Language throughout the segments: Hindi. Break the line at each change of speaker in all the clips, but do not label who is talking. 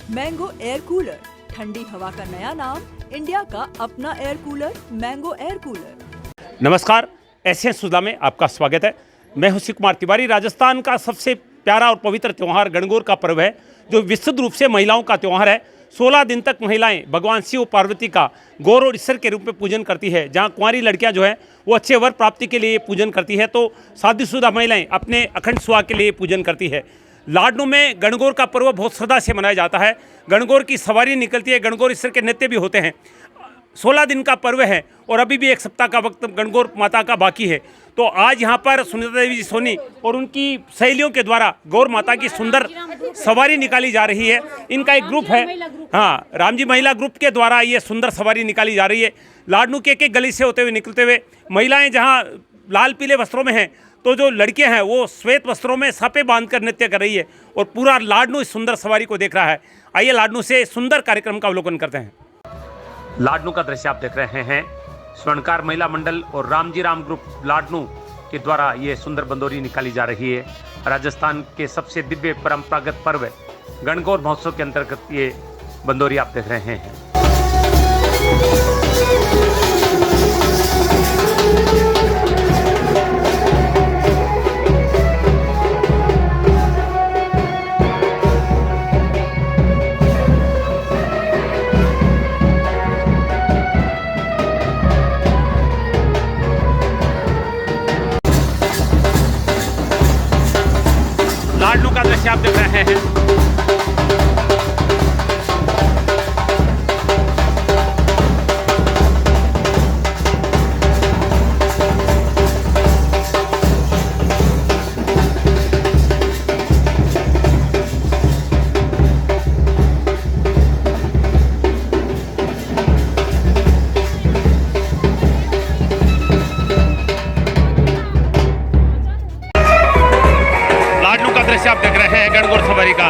मैंगो एयर कूलर, ठंडी हवा का नया नाम, इंडिया का अपना air cooler, mango air cooler.
नमस्कार, एशियन सुधा में आपका स्वागत है। मैं हूं शिव कुमार तिवारी। राजस्थान का सबसे प्यारा और पवित्र त्यौहार गणगौर का पर्व है, जो विशुद्ध रूप से महिलाओं का त्यौहार है। 16 दिन तक महिलाएं भगवान शिव पार्वती का गौर और ईश्वर के रूप में पूजन करती है। जहां कुंवारी लड़कियां जो है वो अच्छे वर प्राप्ति के लिए पूजन करती है, तो शादीशुदा महिलाएं अपने अखंड सुहाग के लिए पूजन करती है। लाडनू में गणगौर का पर्व बहुत श्रद्धा से मनाया जाता है। गणगौर की सवारी निकलती है, गणगौर ईश्वर के नृत्य भी होते हैं। 16 दिन का पर्व है और अभी भी एक सप्ताह का वक्त गणगौर माता का बाकी है। तो आज यहाँ पर सुनीता देवी जी सोनी और उनकी सहेलियों के द्वारा गौर माता की सुंदर सवारी निकाली जा रही है। इनका एक ग्रुप है, हाँ, रामजी महिला ग्रुप के द्वारा ये सुंदर सवारी निकाली जा रही है। लाडनू के एक गली से होते हुए निकलते हुए महिलाएं जहाँ लाल पीले वस्त्रों में हैं, तो जो लड़कियां हैं वो श्वेत वस्त्रों में सापे बांधकर नृत्य कर रही है और पूरा लाडनू इस सुंदर सवारी को देख रहा है। आइए लाडनू से सुंदर कार्यक्रम का अवलोकन करते हैं। लाडनू का दृश्य आप देख रहे हैं। स्वर्णकार महिला मंडल और रामजी राम ग्रुप लाडनू के द्वारा ये सुंदर बंदोरी निकाली जा रही है। राजस्थान के सबसे दिव्य परंपरागत पर्व गणगौर महोत्सव के अंतर्गत ये बंदोरी आप देख रहे हैं। लाडनू का दृश्य आप देख रहे हैं। आप देख रहे हैं गणगौर सवारी का।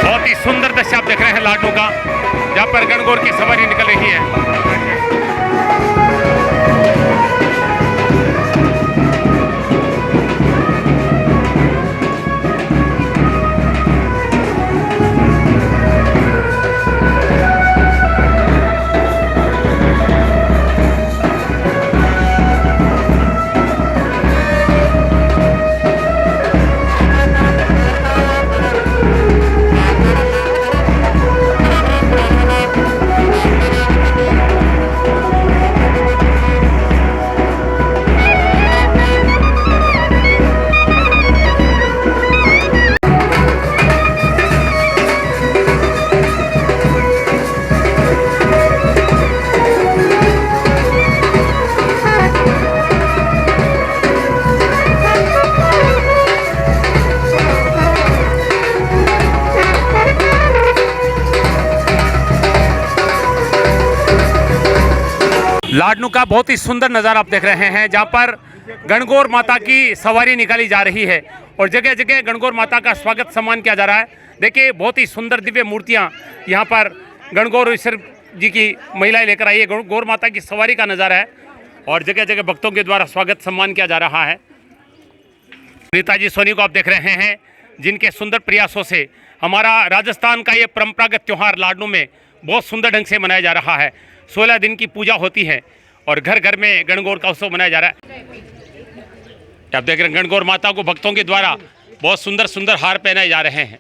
बहुत ही सुंदर दृश्य आप देख रहे हैं लाडनू का, जहां पर गणगौर की सवारी निकल रही है। लाडनू का बहुत ही सुंदर नज़ारा आप देख रहे हैं, जहां पर गणगौर माता की सवारी निकाली जा रही है और जगह जगह गणगौर माता का स्वागत सम्मान किया जा रहा है। देखिए, बहुत ही सुंदर दिव्य मूर्तियां यहां पर गणगौर ईश्वर जी की महिलाएं लेकर आई है। गौर माता की सवारी का नज़ारा है और जगह जगह भक्तों के द्वारा स्वागत सम्मान किया जा रहा है। सुनीता जी सोनी को आप देख रहे हैं, जिनके सुंदर प्रयासों से हमारा राजस्थान का ये परंपरागत त्यौहार लाडनू में बहुत सुंदर ढंग से मनाया जा रहा है। 16 दिन की पूजा होती है और घर घर में गणगौर का उत्सव मनाया जा रहा है। आप देख रहे हैं गणगौर माता को भक्तों के द्वारा बहुत सुंदर सुंदर हार पहनाए जा रहे हैं।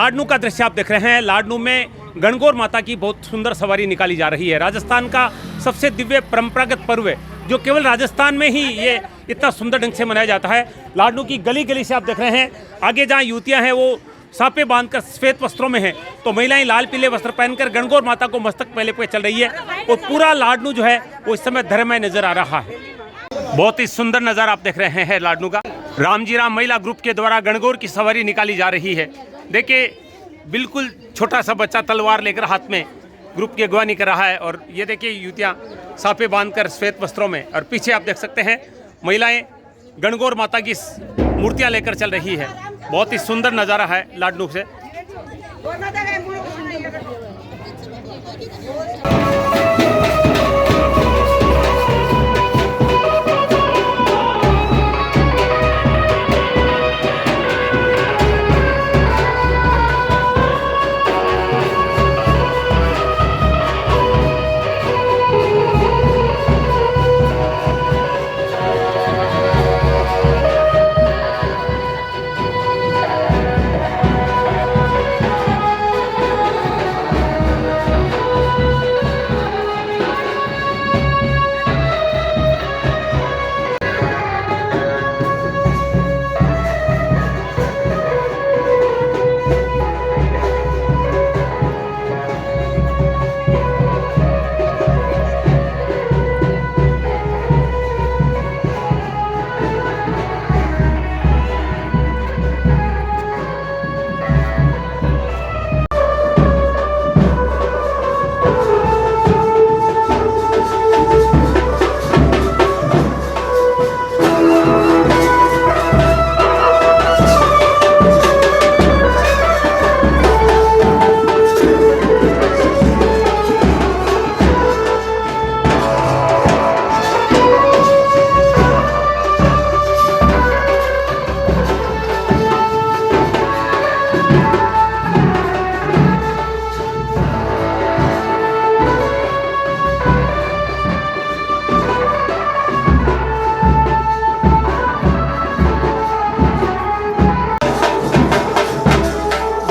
लाडनू का दृश्य आप देख रहे हैं। लाडनू में गणगौर माता की बहुत सुंदर सवारी निकाली जा रही है। राजस्थान का सबसे दिव्य परंपरागत पर्व है जो केवल राजस्थान में ही ये इतना सुंदर ढंग से मनाया जाता है। लाडनू की गली गली से आप देख रहे हैं, आगे जहाँ युवतियाँ हैं वो सापे बांधकर सफेद वस्त्रों में हैं, तो महिलाएं लाल पीले वस्त्र पहनकर गणगौर माता को मस्तक पहले पे चल रही है और पूरा लाडनू जो है वो इस समय धर्ममय नजर आ रहा है। बहुत ही सुंदर नज़ारा आप देख रहे हैं लाडनू का। रामजी राम महिला ग्रुप के द्वारा गणगौर की सवारी निकाली जा रही है। देखिए बिल्कुल छोटा सा बच्चा तलवार लेकर हाथ में ग्रुप की अगवानी कर रहा है और ये देखिए युवतियाँ साफे बांधकर श्वेत वस्त्रों में, और पीछे आप देख सकते हैं महिलाएं गणगौर माता की मूर्तियां लेकर चल रही है। बहुत ही सुंदर नज़ारा है लाडनू से।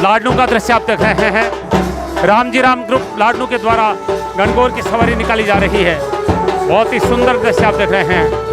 लाडनू का दृश्य आप देख रहे हैं। रामजी राम ग्रुप लाडनू के द्वारा गणगौर की सवारी निकाली जा रही है। बहुत ही सुंदर दृश्य आप देख रहे हैं।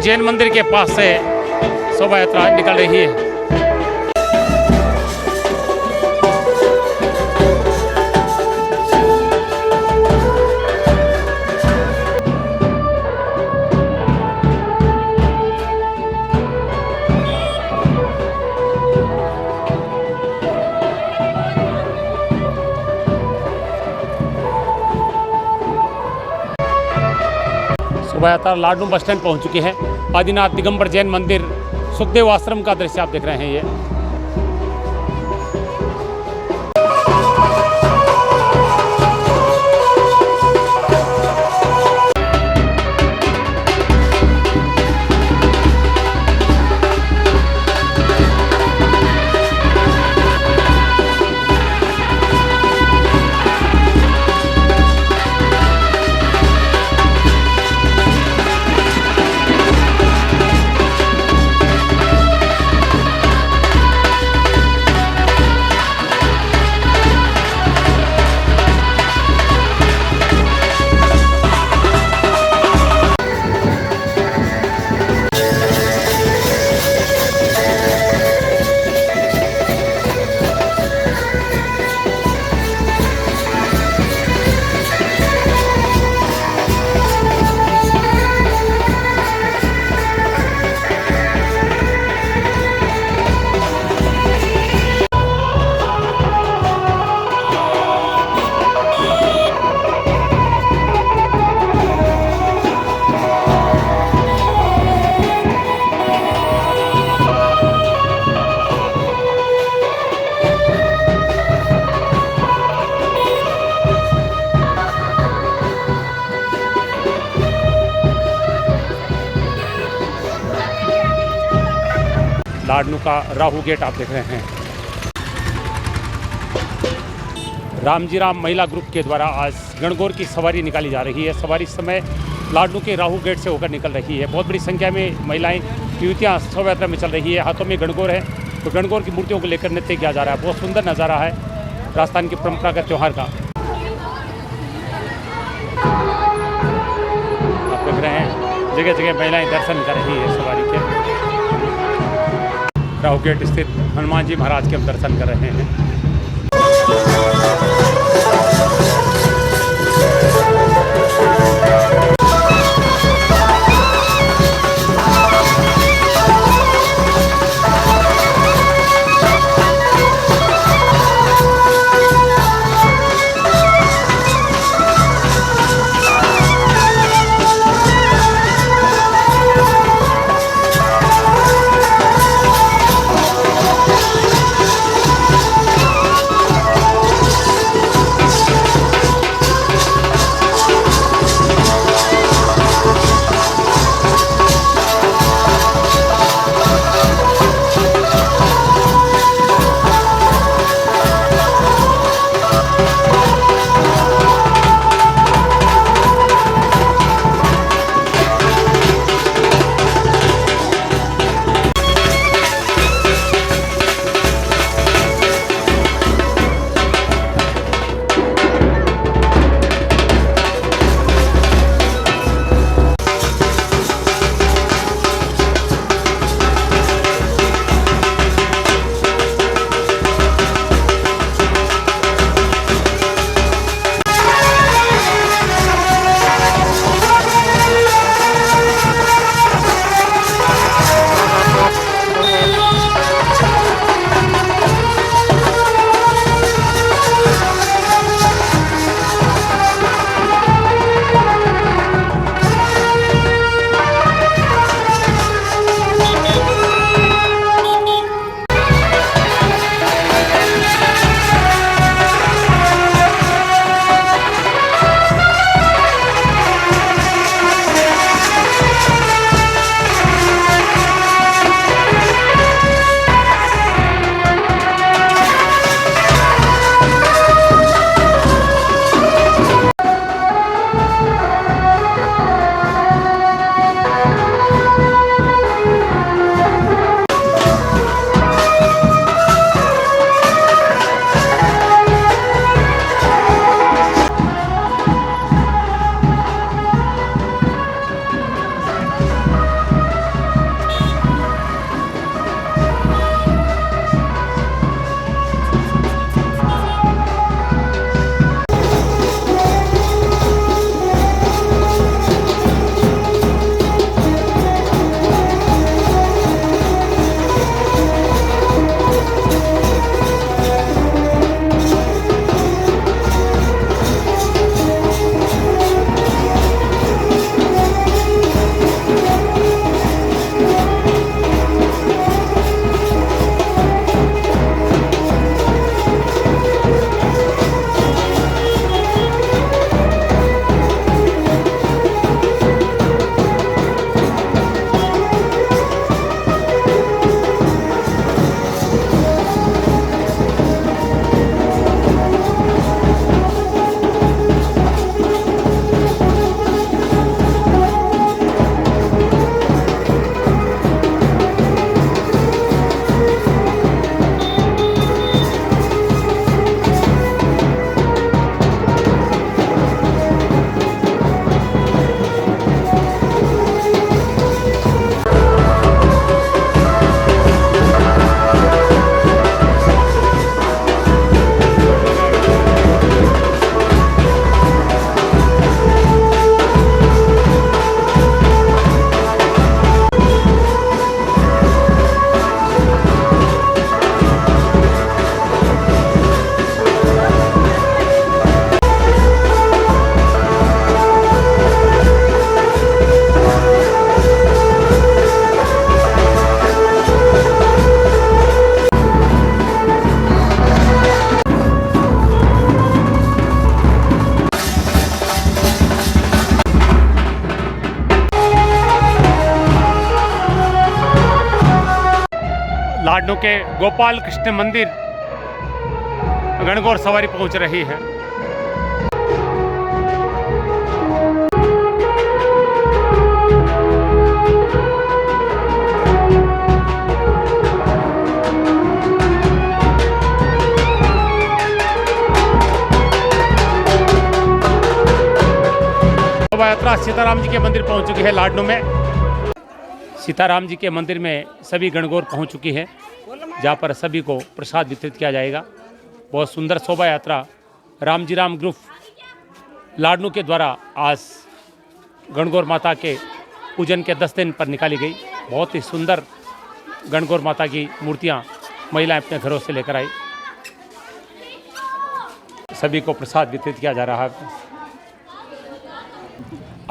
गणगौर जैन मंदिर के पास से शोभा यात्रा निकल रही है। शोभा यात्रा लाडनू बस स्टैंड पहुंच चुकी है। आदिनाथ दिगंबर जैन मंदिर सुखदेव आश्रम का दृश्य आप देख रहे हैं। ये लाडनू का राहू गेट आप देख रहे हैं। रामजी राम महिला ग्रुप के द्वारा आज गणगौर की सवारी निकाली जा रही है। सवारी इस समय लाडनू के राहू गेट से होकर निकल रही है। बहुत बड़ी संख्या में महिलाएं युवतियां शोभा यात्रा में चल रही है। हाथों में गणगौर है, तो गणगौर की मूर्तियों को लेकर नृत्य किया जा रहा है। बहुत सुंदर नज़ारा है राजस्थान की परंपरागत त्यौहार का। आप देख रहे हैं जगह जगह महिलाएं दर्शन कर रही है सवारी के। राहू गेट स्थित हनुमान जी महाराज के हम दर्शन कर रहे हैं। लाडनू के गोपाल कृष्ण मंदिर गणगौर सवारी पहुंच रही है। शोभा यात्रा सीताराम जी के मंदिर पहुंच चुकी है। लाडनू में सीताराम जी के मंदिर में सभी गणगौर पहुंच चुकी है, जहां पर सभी को प्रसाद वितरित किया जाएगा। बहुत सुंदर शोभा यात्रा राम ग्रुप लाडनू के द्वारा आज गणगौर माता के पूजन के 10 दिन पर निकाली गई। बहुत ही सुंदर गणगौर माता की मूर्तियां महिलाएं अपने घरों से लेकर आई। सभी को प्रसाद वितरित किया जा रहा है।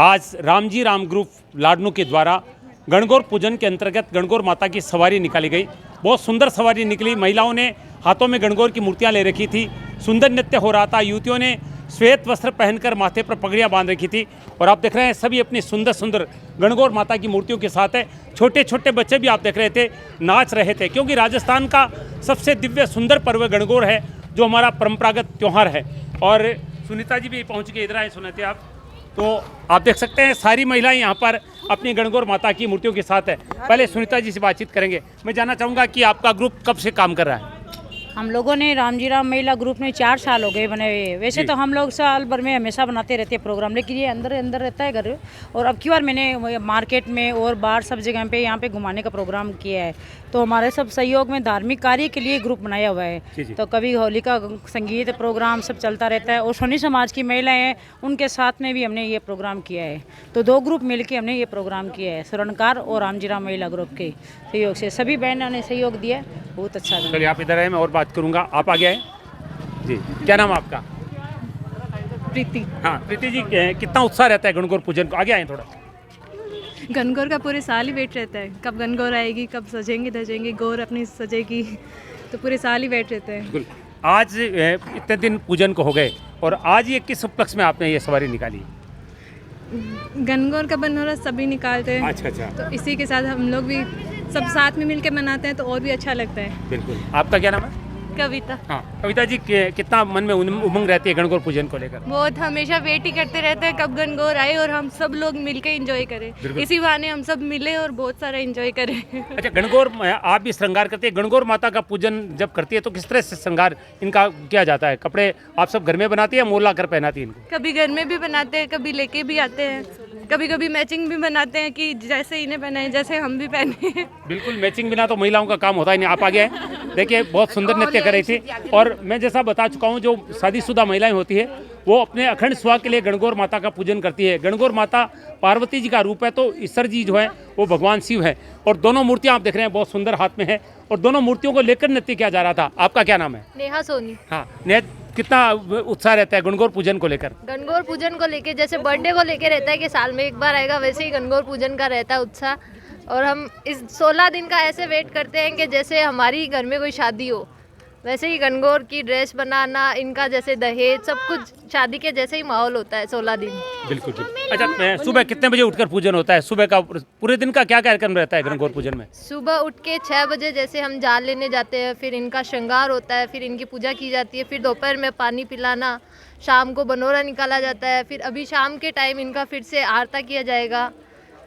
आज राम ग्रुप लाडनू के द्वारा गणगौर पूजन के अंतर्गत गणगौर माता की सवारी निकाली गई। बहुत सुंदर सवारी निकली। महिलाओं ने हाथों में गणगौर की मूर्तियां ले रखी थी, सुंदर नृत्य हो रहा था। युवतियों ने श्वेत वस्त्र पहनकर माथे पर पगड़ियां बांध रखी थी और आप देख रहे हैं सभी अपनी सुंदर सुंदर गणगौर माता की मूर्तियों के साथ है। छोटे छोटे बच्चे भी आप देख रहे थे, नाच रहे थे, क्योंकि राजस्थान का सबसे दिव्य सुंदर पर्व गणगौर है, जो हमारा परंपरागत त्यौहार है। और सुनीता जी भी पहुँच के इधर आए, सुनते आप तो आप देख सकते हैं सारी महिलाएं यहाँ पर अपनी गणगौर माता की मूर्तियों के साथ है। पहले सुनीता जी से बातचीत करेंगे। मैं जानना चाहूँगा कि आपका ग्रुप कब से काम कर रहा है?
हम लोगों ने राम महिला ग्रुप में 4 साल हो गए बने हुए। वैसे तो हम लोग साल भर में हमेशा बनाते रहते हैं प्रोग्राम, लेकिन ये अंदर अंदर रहता है घर। और अब की बार मैंने मार्केट में और बाहर सब जगह पे यहाँ पे घुमाने का प्रोग्राम किया है। तो हमारे सब सहयोग में धार्मिक कार्य के लिए ग्रुप बनाया हुआ है। तो कभी होली का संगीत प्रोग्राम सब चलता रहता है। और सोनी समाज की महिलाएं हैं, उनके साथ में भी हमने ये प्रोग्राम किया है। तो 2 ग्रुप मिलकर हमने ये प्रोग्राम किया है, स्वर्णकार और राम महिला ग्रुप के सहयोग से। सभी बहनों ने सहयोग दिया, बहुत अच्छा।
चलिए आप इधर आए, मैं और बात करूंगा। आप आगे आए जी। क्या नाम आपका?
प्रीति।
हाँ प्रीति जी, कितना उत्साह रहता है गणगौर पूजन को? आगे आए थोड़ा।
गणगौर का पूरे साल ही वेट रहता है, कब गणगौर आएगी, कब सजेंगे धजेंगे, गौर अपनी सजेगी, तो पूरे साल ही वेट रहता है।
बिल्कुल। आज इतने दिन पूजन को हो गए और आज ये किस उपलक्ष्य में आपने ये सवारी निकाली?
गणगौर का बनोरा सभी निकालते हैं।
अच्छा।
तो इसी के साथ हम लोग भी सब साथ में मिलकर मनाते हैं, तो और भी अच्छा लगता है।
बिल्कुल। आपका क्या नाम है?
कविता।
हाँ कविता जी, कितना मन में उमंग रहती है गणगौर पूजन को लेकर?
बहुत, हमेशा वेट ही करते रहते हैं कब गणगौर आए और हम सब लोग मिलके एंजॉय करें। इसी बहाने हम सब मिले और बहुत सारा एंजॉय करें।
अच्छा, गणगौर आप भी श्रृंगार करते हैं। गणगौर माता का पूजन जब करती है तो किस तरह से श्रृंगार इनका किया जाता है? कपड़े आप सब घर में बनाती है या मोल ला कर पहनाती है इनको?
कभी घर में भी बनाते हैं, कभी लेके भी आते हैं, कभी कभी मैचिंग भी बनाते हैं कि जैसे इन्हें पहनाए जैसे हम भी पहने।
बिल्कुल, मैचिंग बिना तो महिलाओं का काम होता ही नहीं। आप आगे आए, देखिए बहुत सुंदर नृत्य कर रही थी। और मैं जैसा बता चुका हूँ, जो शादीशुदा महिलाएं होती है वो अपने अखंड सुहाग के लिए गणगौर माता का पूजन करती है। गणगौर माता पार्वती जी का रूप है, तो ईश्वर जी जो है वो भगवान शिव है। और दोनों मूर्तियां आप देख रहे हैं बहुत सुंदर हाथ में है, और दोनों मूर्तियों को लेकर नृत्य किया जा रहा था। आपका क्या नाम है?
नेहा सोनी।
हाँ नेहा, कितना उत्साह रहता है गणगौर पूजन को लेकर?
गणगौर पूजन को लेके जैसे बर्थडे को लेके रहता है कि साल में एक बार आएगा, वैसे ही गणगौर पूजन का रहता है उत्साह। और हम इस 16 दिन का ऐसे वेट करते हैं कि जैसे हमारी घर में कोई शादी हो, वैसे ही गणगौर की ड्रेस बनाना, इनका जैसे दहेज, सब कुछ शादी के जैसे ही माहौल होता है 16 दिन।
बिल्कुल। अच्छा, सुबह कितने बजे उठकर पूजन होता है? सुबह का पूरे दिन का क्या कार्यक्रम रहता है गणगौर पूजन में?
सुबह उठ के 6 बजे जैसे हम जाल लेने जाते हैं, फिर इनका श्रृंगार होता है, फिर इनकी पूजा की जाती है, फिर दोपहर में पानी पिलाना, शाम को बनोरा निकाला जाता है, फिर अभी शाम के टाइम इनका फिर से आरता किया जाएगा,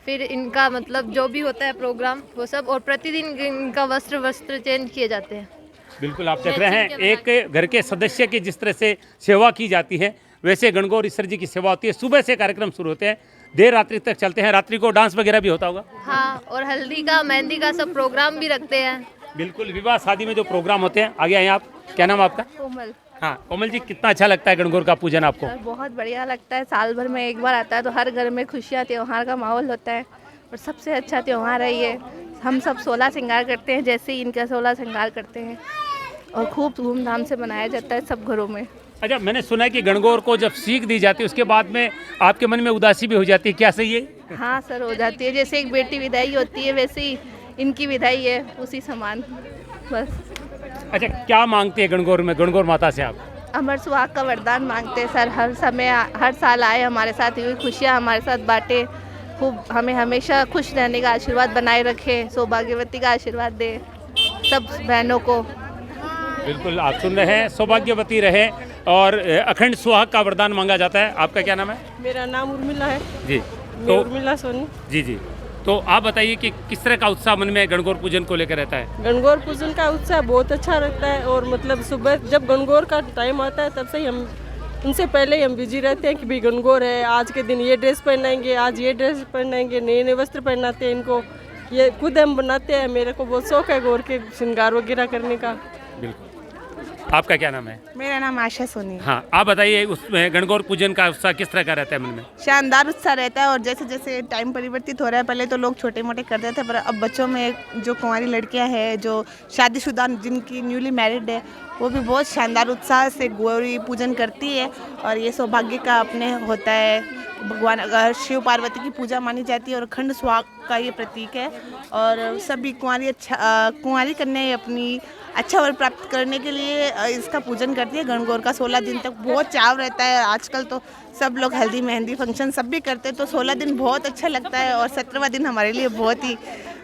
फिर इनका मतलब जो भी होता है प्रोग्राम वो सब। और प्रतिदिन इनका वस्त्र चेंज किए जाते हैं।
बिल्कुल, आप देख रहे हैं एक घर के सदस्य की जिस तरह से सेवा की जाती है, वैसे गणगौर ईश्वर जी की सेवा होती है। सुबह से कार्यक्रम शुरू होते हैं, देर रात्रि तक चलते हैं। रात्रि को डांस वगैरह भी होता होगा?
हाँ, और हल्दी का, मेहंदी का सब प्रोग्राम भी रखते हैं।
बिल्कुल, विवाह शादी में जो प्रोग्राम होते हैं। आगे आए आप, क्या नाम आपका?
कोमल।
हाँ कोमल जी, कितना अच्छा लगता है गणगौर का पूजन आपको?
बहुत बढ़िया लगता है, साल भर में एक बार आता है, तो हर घर में खुशियाँ त्योहार का माहौल होता है और सबसे अच्छा त्यौहार है ये। हम सब 16 श्रृंगार करते हैं, जैसे ही इनका 16 श्रृंगार करते हैं, और खूब धूमधाम से मनाया जाता है सब घरों में।
अच्छा, मैंने सुना है कि गणगौर को जब सीख दी जाती है उसके बाद में आपके मन में उदासी भी हो जाती है, क्या सही है?
हाँ सर, हो जाती है। जैसे एक बेटी विदाई होती है, वैसे ही इनकी विदाई है, उसी समान बस।
अच्छा, क्या मांगते हैं गणगौर माता से आप?
अमर सुहाग का वरदान मांगते हैं सर। हर समय, हर साल आए, हमारे साथ हुई खुशियाँ हमारे साथ बांटे, खूब हमें हमेशा खुश रहने का आशीर्वाद बनाए रखे, सौभाग्यवती का आशीर्वाद दे। सब बहनों को।
बिल्कुल, आप सुन रहे हैं, सौभाग्यवती रहे और अखंड सुहाग का वरदान मांगा जाता है। आपका क्या नाम है?
मेरा नाम उर्मिला है।
जी,
मैं उर्मिला सोनी।
जी जी, तो आप बताइए कि किस तरह का उत्साह मन में गणगौर पूजन को लेकर रहता है?
गणगौर पूजन का उत्साह बहुत अच्छा रहता है और मतलब सुबह जब गणगौर का टाइम आता है तब से ही हम उनसे पहले ही हम बिजी रहते हैं कि भाई गणगौर है, आज के दिन ये ड्रेस पहनाएंगे, आज ये ड्रेस पहनाएंगे, नए नए वस्त्र पहनाते हैं इनको। ये खुद हम बनाते हैं, मेरे को बहुत शौक है गौर के श्रृंगार वगैरह करने का।
बिल्कुल, आपका क्या नाम है?
मेरा नाम आशा सोनी।
हाँ, आप बताइए उसमें गणगौर पूजन का उत्साह किस तरह का रहता है मन में?
शानदार उत्साह रहता है और जैसे जैसे टाइम परिवर्तित हो रहा है, पहले तो लोग छोटे मोटे करते थे पर अब बच्चों में जो कुंवारी लड़कियां हैं, जो शादीशुदा जिनकी न्यूली मैरिड है, वो भी बहुत शानदार उत्साह से गौरी पूजन करती है और ये सौभाग्य का अपने होता है। भगवान शिव पार्वती की पूजा मानी जाती है और अखंड सुहाग का ये प्रतीक है और सभी कुंवारी कन्याएं अपनी अच्छा वर प्राप्त करने के लिए इसका पूजन करती है। गणगौर का 16 दिन तक बहुत चाव रहता है। आजकल तो सब लोग हल्दी मेहंदी फंक्शन सब भी करते हैं, तो 16 दिन बहुत अच्छा लगता है और 17वां दिन हमारे लिए बहुत ही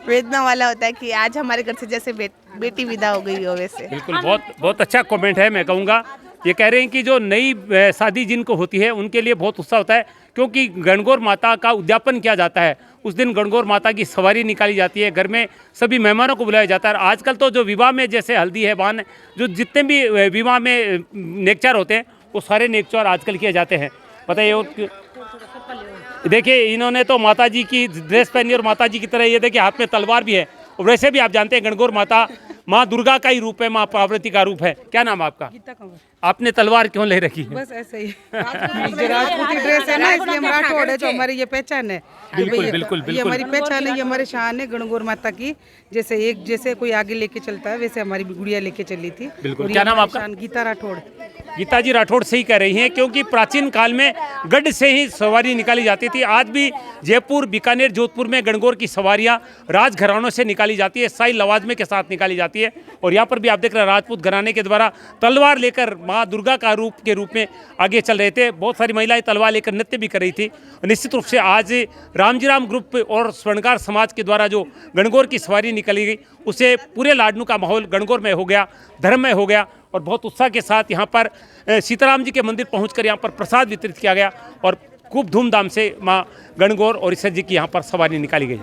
वेदना वाला होता है कि आज हमारे घर से जैसे बेटी विदा हो गई हो वैसे।
बिल्कुल, बहुत अच्छा कमेंट है। मैं कहूँगा ये कह रहे हैं कि जो नई शादी जिनको होती है उनके लिए बहुत उत्साह होता है, क्योंकि गणगौर माता का उद्यापन किया जाता है। उस दिन गणगौर माता की सवारी निकाली जाती है, घर में सभी मेहमानों को बुलाया जाता है। आजकल तो जो विवाह में जैसे हल्दी है, बान, जो जितने भी विवाह में नेकचार होते हैं वो सारे नेकचार आजकल किए जाते हैं। पता है, देखिए इन्होंने तो माता जी की ड्रेस पहनी और माता जी की तरह ये देखिए हाथ में तलवार भी है। और वैसे भी आप जानते हैं गणगौर माता माँ दुर्गा का ही रूप है, माँ पार्वती का रूप है। क्या नाम आपका?
गीता कंवर।
आपने तलवार क्यों ले रखी है?
बस ऐसे ही राजपूती ड्रेस है ना, इसलिए हम राठौड़ है, जो हमारी ये पहचान है।
बिल्कुल बिल्कुल
ये हमारी पहचान है, ये हमारी शान है गणगौर माता की। जैसे कोई आगे लेके चलता है वैसे हमारी गुड़िया लेके चली थी।
बिल्कुल, क्या नाम आपका?
गीता राठौड़।
गीता जी राठौड़ सही कह रही हैं, क्योंकि प्राचीन काल में गढ़ से ही सवारी निकाली जाती थी। आज भी जयपुर, बीकानेर, जोधपुर में गणगौर की सवारियां राजघरानों से निकाली जाती है, शाही लवाजमे के साथ निकाली जाती है। और यहाँ पर भी आप देख रहे हैं राजपूत घराने के द्वारा तलवार लेकर माँ दुर्गा का रूप के रूप में आगे चल रहे थे। बहुत सारी महिलाएं तलवार लेकर नृत्य भी कर रही थी। निश्चित रूप से आज रामजीराम ग्रुप और स्वर्णकार समाज के द्वारा जो गणगौर की सवारी निकाली गई, उसे पूरे लाडनू का माहौल गणगौरमय हो गया, धर्ममय हो गया। और बहुत उत्साह के साथ यहाँ पर सीताराम जी के मंदिर पहुँचकर यहाँ पर प्रसाद वितरित किया गया और खूब धूमधाम से माँ गणगौर और ईश्वर जी की यहाँ पर सवारी निकाली गई।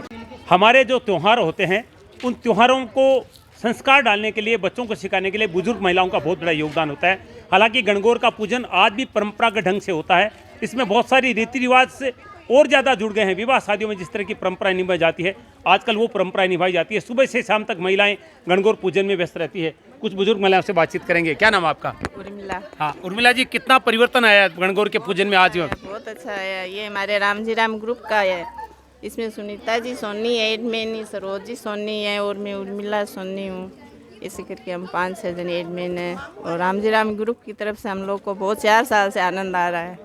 हमारे जो त्यौहार होते हैं, उन त्योहारों को संस्कार डालने के लिए, बच्चों को सिखाने के लिए बुजुर्ग महिलाओं का बहुत बड़ा योगदान होता है। हालांकि गणगौर का पूजन आज भी परंपरागत ढंग से होता है। इसमें बहुत सारी रीति रिवाज से और ज़्यादा जुड़ गए हैं। विवाह शादियों में जिस तरह की परंपराएं निभाई जाती है, आजकल वो परंपराएं निभाई जाती है। सुबह से शाम तक महिलाएं गणगौर पूजन में व्यस्त रहती है। कुछ बुजुर्ग महिलाओं से बातचीत करेंगे। क्या नाम आपका?
उर्मिला।
हाँ, उर्मिला जी, कितना परिवर्तन आया गणगौर के पूजन में आज?
बहुत अच्छा है। ये हमारे रामजीराम ग्रुप का है। इसमें सुनीता जी सोनी है, एडमिन, सरोज जी सोनी है और मैं उर्मिला सोनी हूँ। इसी करके हम 5-6 जन एडमिन हैं और रामजीराम ग्रुप की तरफ से हम लोग को बहुत 4 साल से आनंद आ रहा है।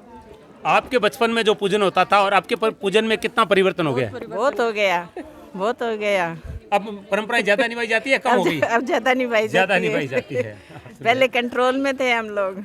आपके बचपन में जो पूजन होता था और आपके पूजन में कितना परिवर्तन हो गया?
बहुत हो गया, बहुत हो गया।
अब परंपराएं ज्यादा निभाई जाती है, कम हो गई?
अब ज्यादा निभाई
जाती है।
पहले कंट्रोल में थे हम लोग।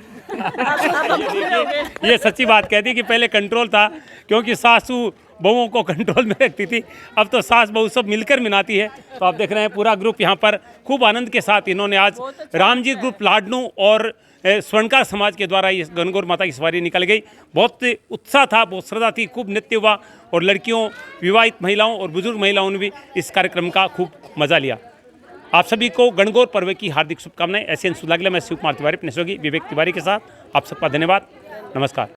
ये सच्ची बात कहती कि पहले कंट्रोल था, क्योंकि सासू बहुओं को कंट्रोल में रखती थी। अब तो सास बहू सब मिलकर मिलाती है। तो आप देख रहे हैं पूरा ग्रुप यहाँ पर खूब आनंद के साथ इन्होंने आज रामजी ग्रुप लाडनू और स्वर्णकार समाज के द्वारा इस गणगौर माता की सवारी निकल गई। बहुत उत्साह था, बहुत श्रद्धा थी, खूब नृत्य हुआ और लड़कियों, विवाहित महिलाओं और बुजुर्ग महिलाओं ने भी इस कार्यक्रम का खूब मजा लिया। आप सभी को गणगौर पर्व की हार्दिक शुभकामनाएं। एसएन सुलागला, मैं शिव कुमार तिवारी, अपने सहयोगी विवेक तिवारी के साथ आप सबका धन्यवाद। नमस्कार।